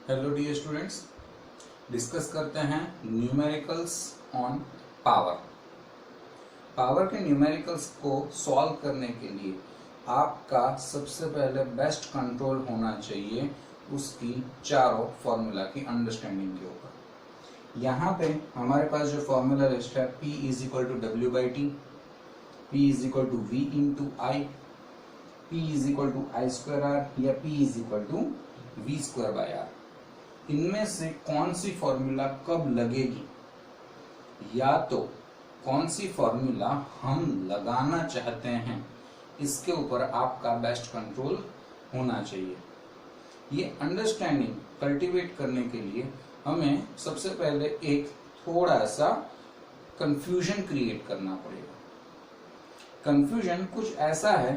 Hello dear students, discuss करते हैं numericals on power. Power के न्यूमेरिकल्स को सॉल्व करने के लिए आपका सबसे पहले बेस्ट कंट्रोल होना चाहिए उसकी चारों फॉर्मूला की अंडरस्टैंडिंग के ऊपर। यहाँ पे हमारे पास जो फॉर्मूला लिस्ट है P is equal to W by T, P is equal to V into I, P is equal to I square R या P is equal to V square by R. इनमें से कौन सी formula कब लगेगी या तो कौन सी फॉर्मूला हम लगाना चाहते हैं, इसके ऊपर आपका बेस्ट कंट्रोल होना चाहिए। ये अंडरस्टैंडिंग कल्टीवेट करने के लिए हमें सबसे पहले एक थोड़ा सा कंफ्यूजन क्रिएट करना पड़ेगा। कंफ्यूजन कुछ ऐसा है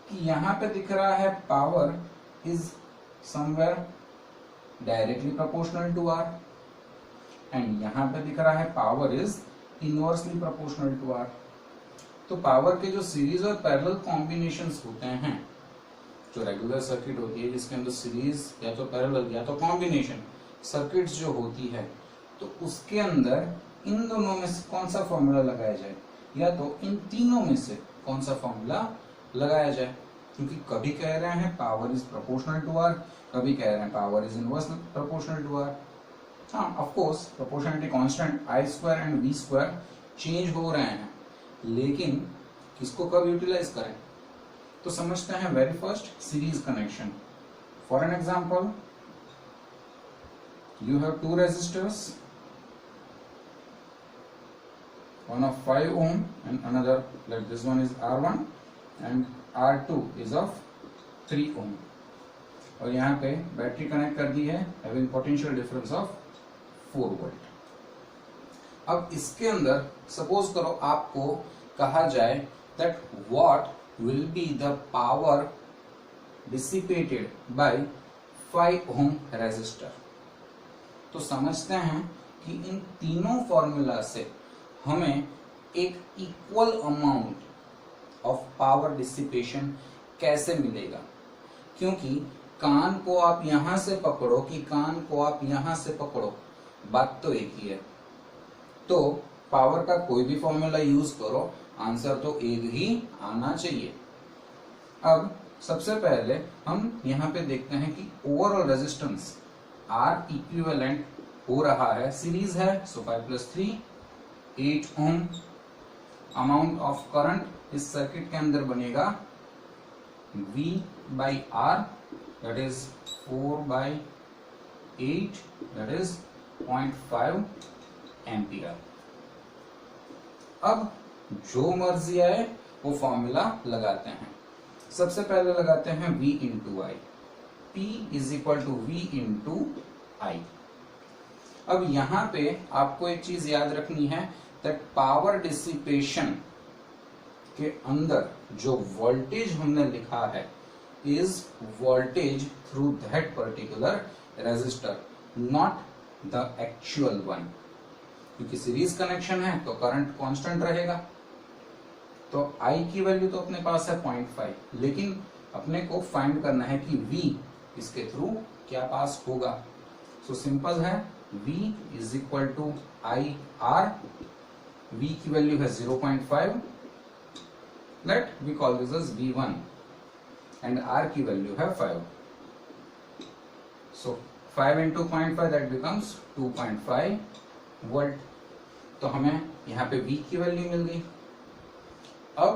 कि यहाँ पे दिख रहा है power is somewhere directly proportional to R and यहाँ पे दिख रहा है power is inversely proportional to R. तो पावर के जो सीरीज और पैरेलल कॉम्बिनेशंस होते हैं, जो रेगुलर सर्किट होती है जिसके अंदर सीरीज या तो पैरेलल या तो कॉम्बिनेशन सर्किट्स जो होती है, तो उसके अंदर इन दोनों में से कौन सा फॉर्मूला लगाया जाए या तो इन तीनों में से कौन सा फॉर्मूला लगाया जाए। क्योंकि कभी कह रहे हैं power is proportional to R, कभी कह रहे हैं power is inverse proportional to R. हाँ, of course proportionality constant I square and V square change हो रहे हैं, लेकिन किसको कब यूटिलाइज करें तो समझते हैं very first series connection. For an example, you have two resistors, one of 5 ohm and another, like this one is R1 and R2 is of 3 ohm, और यहाँ पे बैटरी कनेक्ट कर दी है having potential difference of 4 volt। अब इसके अंदर suppose करो आपको कहा जाए that what will be the power dissipated by 5 ohm resistor, तो समझते हैं कि इन तीनों फॉर्मूला से हमें एक equal amount of power dissipation कैसे मिलेगा। क्योंकि कान को आप यहां से पकड़ो कि कान को आप यहां से पकड़ो, बात तो एक ही है। तो पावर का कोई भी फॉर्मूला यूज करो, आंसर तो एक ही आना चाहिए। अब सबसे पहले हम यहाँ पे देखते हैं कि ओवरऑल रेजिस्टेंस आर इक्विवेलेंट हो रहा है, सीरीज है, so 5 + 3 8 ohm. Amount of current इस सर्किट के अंदर बनेगा V by R, that is 4/8, that is 0.5 ampere. अब जो मर्जी आए वो फॉर्मूला लगाते हैं। सबसे पहले लगाते हैं V into I, P is equal to V into I. अब यहां पे आपको एक चीज याद रखनी है दैट पावर डिसिपेशन के अंदर जो वोल्टेज हमने लिखा है is voltage through that particular resistor, not the actual one. क्योंकि सीरीज कनेक्शन है तो करंट कांस्टेंट रहेगा, तो I की वैल्यू तो अपने पास है 0.5, लेकिन अपने को फाइंड करना है कि V इसके थ्रू क्या पास होगा। सो सिंपल है, V is equal to I R. V की वैल्यू है 0.5, let we call this as V1 and R की वैल्यू है 5। So 5 into 0.5 that becomes 2.5 volt. तो हमें यहाँ पे V की वैल्यू मिल गई। अब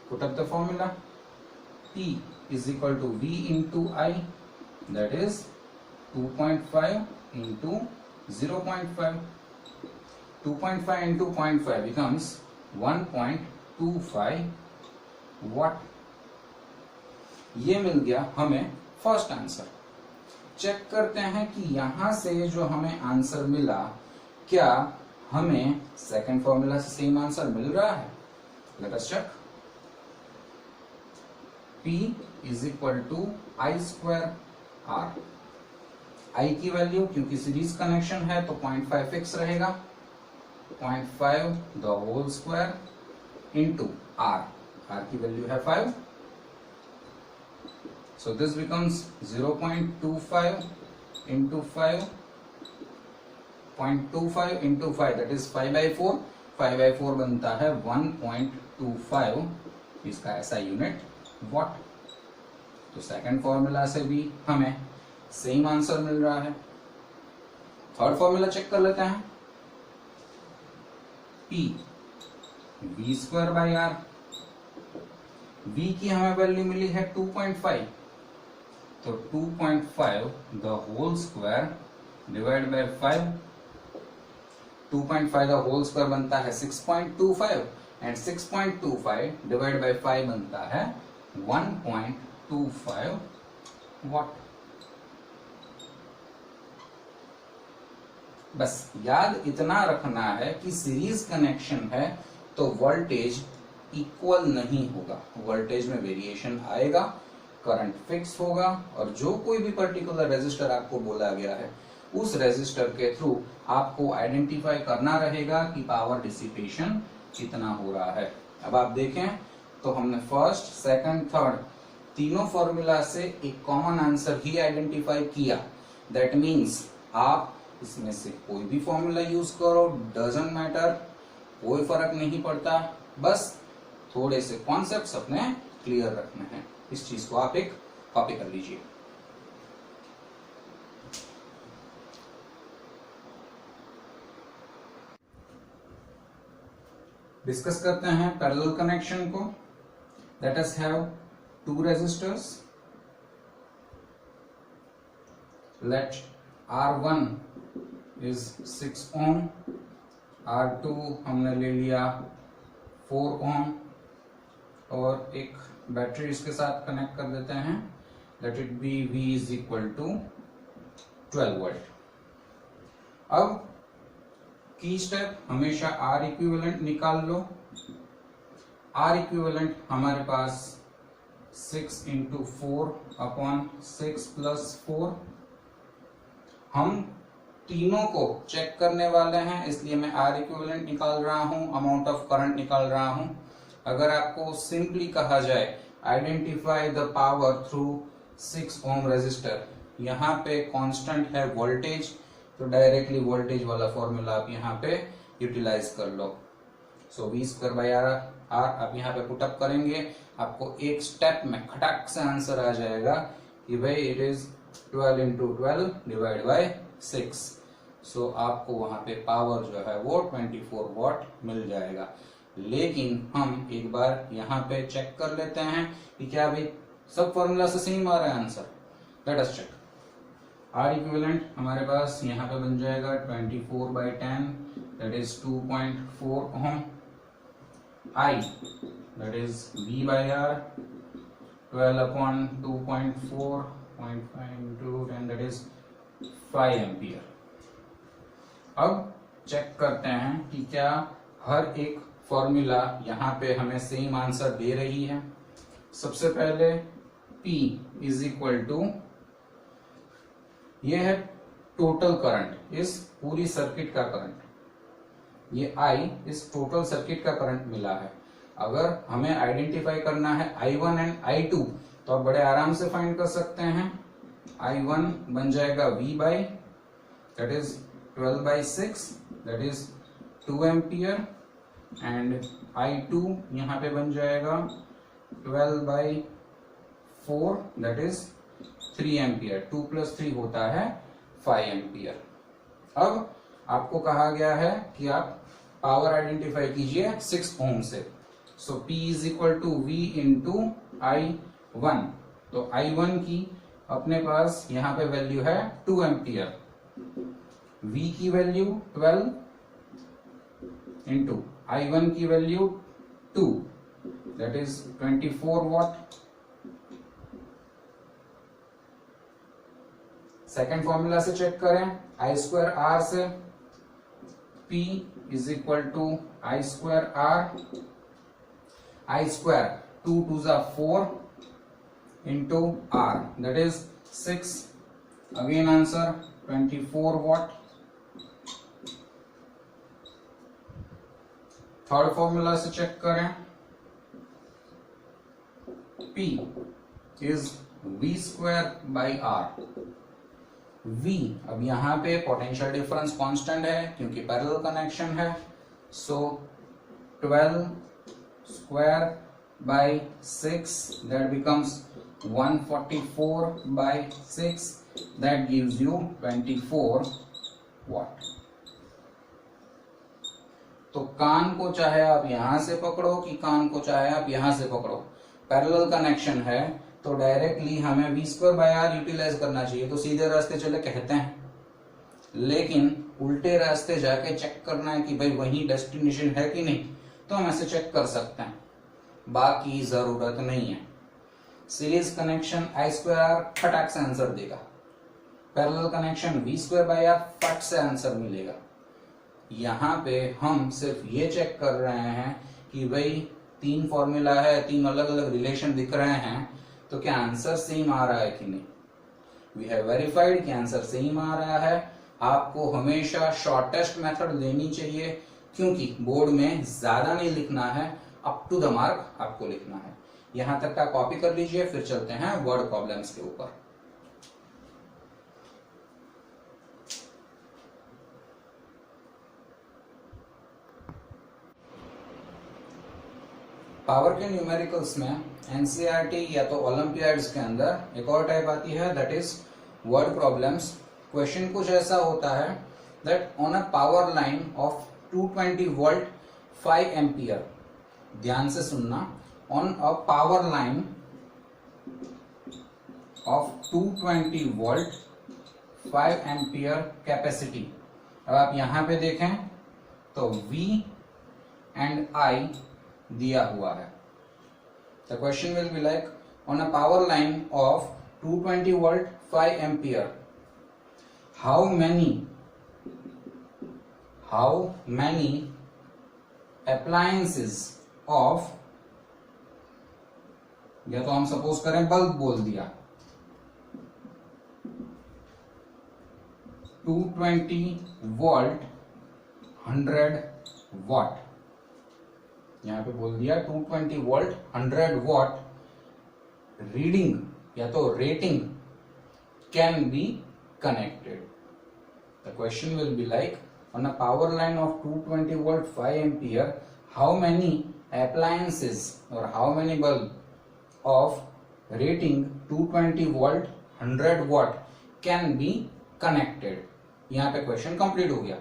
put up the formula, P is equal to V into I, that is 2.5 into 0.5. 2.5 into 0.5 becomes 1.25 watt। ये मिल गया हमें फर्स्ट आंसर। चेक करते हैं कि यहां से जो हमें आंसर मिला, क्या हमें सेकंड फॉर्मूला से सेम आंसर मिल रहा है। Let us check. P is equal to I square R. I की वैल्यू क्योंकि सीरीज कनेक्शन है तो 0.5 फिक्स रहेगा, 0.5 the whole square into R. R की वैल्यू है 5, so this becomes 0.25 into 5.25 into 5 that is 5/4, 5/4 बनता है 1.25, इसका ऐसा यूनिट वॉट। तो सेकंड फॉर्मूला से भी हमें सेम आंसर मिल रहा है। थर्ड फॉर्मूला चेक कर लेते हैं। P v²/r, v की हमें वैल्यू मिली है 2.5, तो 2.5 the whole square divide by 5, 2.5 the whole square बनता है 6.25 एंड 6.25 डिवाइड बाय 5 बनता है 1.25 वॉट। बस याद इतना रखना है कि सीरीज कनेक्शन है तो वोल्टेज इक्वल नहीं होगा, वोल्टेज में वेरिएशन आएगा, करंट फिक्स होगा, और जो कोई भी पर्टिकुलर रेजिस्टर आपको बोला गया है उस रेजिस्टर के थ्रू आपको आइडेंटिफाई करना रहेगा कि पावर डिसिपेशन कितना हो रहा है। अब आप देखें तो हमने फर्स्ट, सेकंड, थर्ड तीनों फॉर्मूला से एक कॉमन आंसर ही आइडेंटिफाई किया। दैट मीन्स आप इसमें से कोई भी फॉर्मूला यूज करो, डजंट मैटर, कोई फर्क नहीं पड़ता, बस थोड़े से कॉन्सेप्ट्स अपने क्लियर रखने हैं। इस चीज को आप एक कॉपी कर लीजिए। डिस्कस करते हैं पैरेलल कनेक्शन को। Let us have two resistors. Let R1 is 6 ohm, R2 हमने ले लिया 4 ओम, और एक बैटरी इसके साथ कनेक्ट कर देते हैं। Let it be V is equal to 12 volt. अब की स्टेप हमेशा R इक्विवेलेंट निकाल लो। R इक्विवेलेंट हमारे पास 6 इंटू 4/6 प्लस 4। हम तीनों को चेक करने वाले हैं, इसलिए मैं R इक्विवेलेंट निकाल रहा हूं, अमाउंट ऑफ करंट निकाल रहा हूं। अगर आपको सिंपली कहा जाए identify the power through 6 ohm resistor, यहाँ पे कांस्टेंट है वोल्टेज, तो डायरेक्टली वोल्टेज वाला फॉर्मूला आप यहाँ पे यूटिलाइज कर लो। सो v²/r आप यहाँ पे पुटअप करेंगे, आपको एक स्टेप में खटाक से आंसर आ जाएगा कि भाई it is 12 into 12 divide by 6। सो आपको वहां पे पावर जो है वो 24 वॉट मिल जाएगा। लेकिन हम एक बार यहाँ पे चेक कर लेते हैं कि क्या भाई सब फॉर्मूला से सेम आ रहा है answer. Let us check. R equivalent हमारे पास यहाँ पे बन जाएगा 24/10 that is 2.4 ohm. I that is V/R 12/2.4 0.5 into 10 that is 5 ampere. अब चेक करते हैं कि क्या हर एक फॉर्मूला यहाँ पे हमें सेम आंसर दे रही है। सबसे पहले P इज इक्वल टू, ये है टोटल करंट, इस पूरी सर्किट का करंट, ये I इस टोटल सर्किट का करंट मिला है। अगर हमें आइडेंटिफाई करना है I1 एंड I2 तो आप बड़े आराम से फाइंड कर सकते हैं। I1 बन जाएगा V by that is 12/6 that is 2 ampere, and I2 यहाँ पे बन जाएगा 12/4 दैट इज 3 एम्पियर। 2 + 3 होता है 5 एम्पियर। अब आपको कहा गया है कि आप पावर आइडेंटिफाई कीजिए 6 ओम से। So P is equal to V into I1। तो I1 की अपने पास यहाँ पे वैल्यू है 2 एम्पियर, V की वैल्यू 12 इंटू I1 की value 2 that is 24 what. Second formula से चेक करें, I²R से P is equal to I²R, I² 2 2 जा 4 into R that is 6, again answer 24 what. Third formula से चेक करें, P is V² by R, V, अब यहाँ पे पोटेंशियल डिफरेंस कांस्टेंट है क्योंकि पैरेलल कनेक्शन है, so 12 square by 6 that becomes 144 by 6 that gives you 24 watt. तो कान को चाहे आप यहां से पकड़ो कि कान को चाहे आप यहां से पकड़ो, पैरेलल कनेक्शन है तो डायरेक्टली हमें v²/r यूटिलाइज करना चाहिए, तो सीधे रास्ते चले कहते हैं, लेकिन उल्टे रास्ते जाके चेक करना है कि भाई वही डेस्टिनेशन है कि नहीं, तो हम ऐसे चेक कर सकते हैं, बाकी जरूरत नहीं है। सीरीज कनेक्शन I²R फटाक से आंसर देगा, पैरेलल कनेक्शन v²/r फट से आंसर मिलेगा। यहाँ पे हम सिर्फ ये चेक कर रहे हैं कि भाई 3 फॉर्मूला है, 3 अलग अलग रिलेशन दिख रहे हैं, तो क्या आंसर सेम आ रहा है कि नहीं। वी हैव वेरीफाइड कि आंसर सेम आ रहा है। आपको हमेशा शॉर्टेस्ट मेथड लेनी चाहिए, क्योंकि बोर्ड में ज्यादा नहीं लिखना है, अप टू द मार्क आपको लिखना है। यहां तक का कॉपी कर लीजिए, फिर चलते हैं वर्ड प्रॉब्लम्स के ऊपर। पावर के न्यूमेरिकल्स में एनसीईआरटी या तो ओलंपियाड्स के अंदर एक और टाइप आती है, that is word problems. Question कुछ ऐसा होता है that on a power line of 220 volt 5 ampere, ध्यान से सुनना, on a power line of 220 volt 5 ampere capacity. अब आप यहां पे देखें तो V एंड I दिया हुआ है। The question will be like, on a power line of 220 volt 5 ampere, how many appliances of, या तो हम सपोज करें बल्ब बोल दिया, 220 वोल्ट 100 वाट, यहां पे बोल दिया 220 वोल्ट 100 वॉट रीडिंग या तो rating can be connected. The question will be like, on a power line of 220 volt 5 ampere, how many appliances or how many bulb of rating 220 volt 100 watt can be connected। यहां पे question complete हो गया।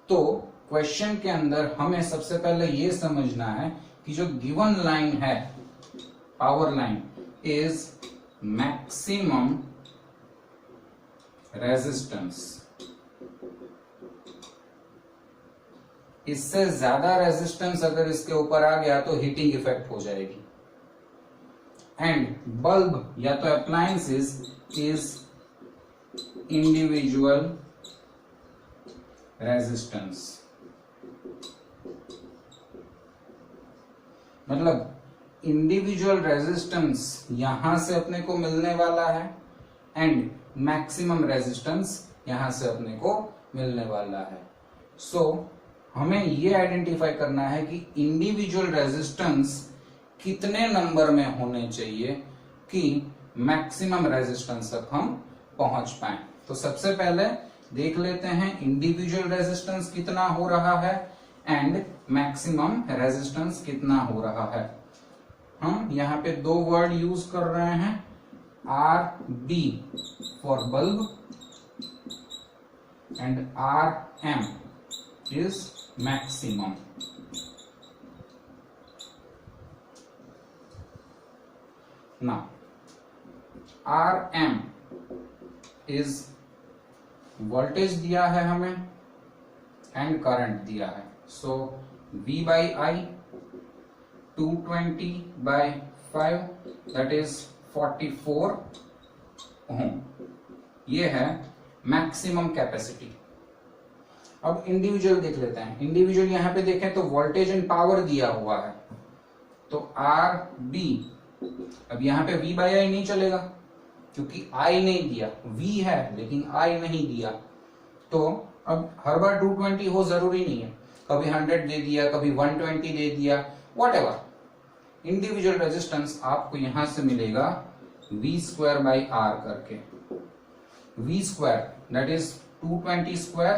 तो question के अंदर हमें सबसे पहले ये समझना है कि जो गिवन लाइन है, power line, is maximum resistance. इससे ज्यादा रेजिस्टेंस अगर इसके ऊपर आ गया तो हीटिंग इफेक्ट हो जाएगी। एंड बल्ब या तो अप्लायंसेस इज इंडिविजुअल रेजिस्टेंस, मतलब इंडिविजुअल रेजिस्टेंस यहां से अपने को मिलने वाला है एंड मैक्सिमम रेजिस्टेंस यहां से अपने को मिलने वाला है। सो हमें ये आइडेंटिफाई करना है कि इंडिविजुअल रेजिस्टेंस कितने नंबर में होने चाहिए कि मैक्सिमम रेजिस्टेंस तक हम पहुंच पाए। तो सबसे पहले देख लेते हैं इंडिविजुअल रेजिस्टेंस कितना हो रहा है एंड मैक्सिमम रेजिस्टेंस कितना हो रहा है। हम यहाँ पे 2 वर्ड यूज कर रहे हैं, RB for bulb and RM is maximum. Now RM is voltage दिया है हमें एंड करंट दिया है, सो V/I 220/5 दैट इज 44 ओम, ये है मैक्सिमम कैपेसिटी। अब इंडिविजुअल देख लेते हैं। इंडिविजुअल यहां पे देखें तो वोल्टेज एंड पावर दिया हुआ है, तो RB, अब यहां पे V/I नहीं चलेगा क्योंकि I नहीं दिया, V है लेकिन I नहीं दिया। तो अब हर बार 220 हो जरूरी नहीं है, कभी 100 दे दिया, कभी 120 दे दिया, व्हाटएवर। इंडिविजुअल रेजिस्टेंस आपको यहां से मिलेगा V²/R करके। v square that is 220 square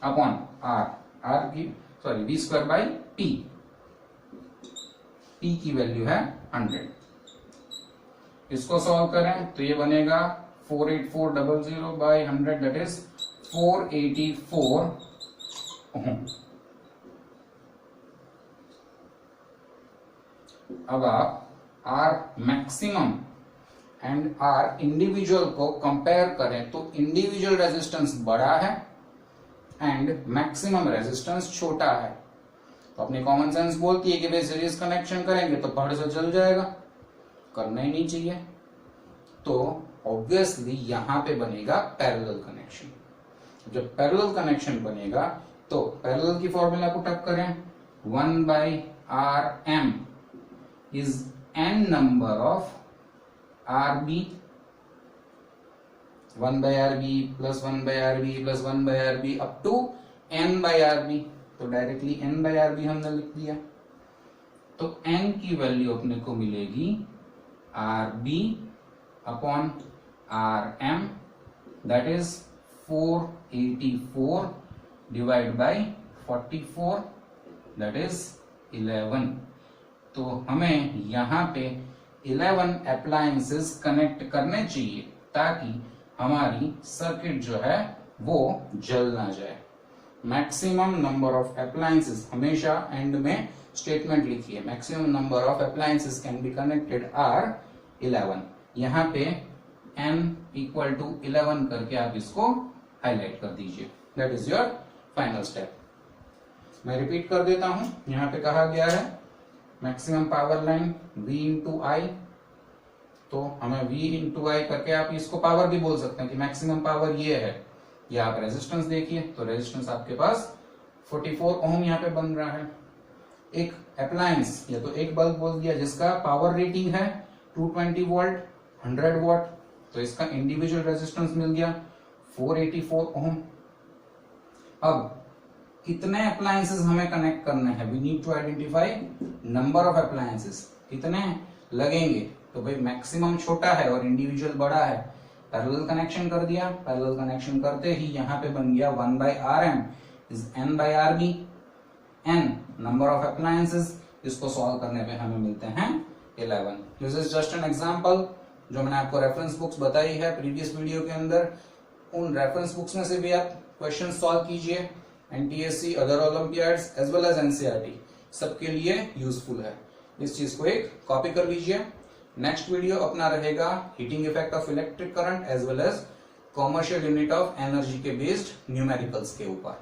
upon R की sorry v square by t की वैल्यू है 100। इसको सॉल्व करें तो ये बनेगा 48400 बाई 100 दैट इज 484 ओम। अब आप R maximum and R individual को कंपेयर करें तो इंडिविजुअल रेजिस्टेंस बड़ा है एंड मैक्सिमम रेजिस्टेंस छोटा है। तो अपनी कॉमन सेंस बोलती है कि भाई सीरीज कनेक्शन करेंगे तो फट से चल जाएगा, करना ही नहीं चाहिए। तो ऑब्वियसली यहां पे बनेगा पैरेलल कनेक्शन। जब पैरेलल कनेक्शन बनेगा तो पैरेलल की फॉर्मूला पुट अप करें, 1/Rm is n number of RB, 1/RB plus 1/RB plus 1/RB up to n/RB। तो डायरेक्टली n/RB हमने लिख दिया। तो n की वैल्यू अपने को मिलेगी RB upon RM that is 484 divide by 44 that is 11। तो हमें यहाँ पे 11 अप्लायंसेस कनेक्ट करने चाहिए ताकि हमारी सर्किट जो है वो जल ना जाए। मैक्सिमम नंबर ऑफ अप्लायंसेस हमेशा एंड में स्टेटमेंट लिखिए, maximum number of appliances can be connected are 11। यहाँ पे n इक्वल टू 11 करके आप इसको हाईलाइट कर दीजिए। That is your final step. मैं रिपीट कर देता हूं, यहाँ पे कहा गया है maximum power line V into I, तो हमें V इंटू आई करके आप इसको पावर भी बोल सकते हैं कि मैक्सिमम पावर ये है। ये आप रेजिस्टेंस देखिए तो रेजिस्टेंस आपके पास 44 ओम यहाँ पे बन रहा है। एक अप्लायंस या तो एक बल्ब बोल दिया जिसका पावर रेटिंग है 220 वोल्ट 100 वॉट, तो इसका इंडिविजुअल रेजिस्टेंस मिल गया 484 ओम। अब कितने अप्लायंसेस हमें कनेक्ट करने हैं, we need to identify number of appliances, कितने लगेंगे। तो भाई मैक्सिमम छोटा है और इंडिविजुअल बड़ा है, पैरेलल कनेक्शन कर दिया। पैरेलल कनेक्शन करते ही यहाँ पे बन गया 1/Rm is n/RB, n number of appliances. इसको सॉल्व करने पे हमें मिलते हैं 11। This is just an example जो मैंने आपको रेफरेंस बुक्स बताई है प्रीवियस वीडियो के अंदर। उन रेफरेंस बुक्स में से भी आप क्वेश्चन सॉल्व कीजिए। NTSC, other olympiads as well as NCERT सबके लिए यूजफुल है। इस चीज को एक कॉपी कर लीजिए। नेक्स्ट वीडियो अपना रहेगा heating effect of electric current as well as commercial unit of energy के बेस्ड न्यूमेरिकल्स के ऊपर।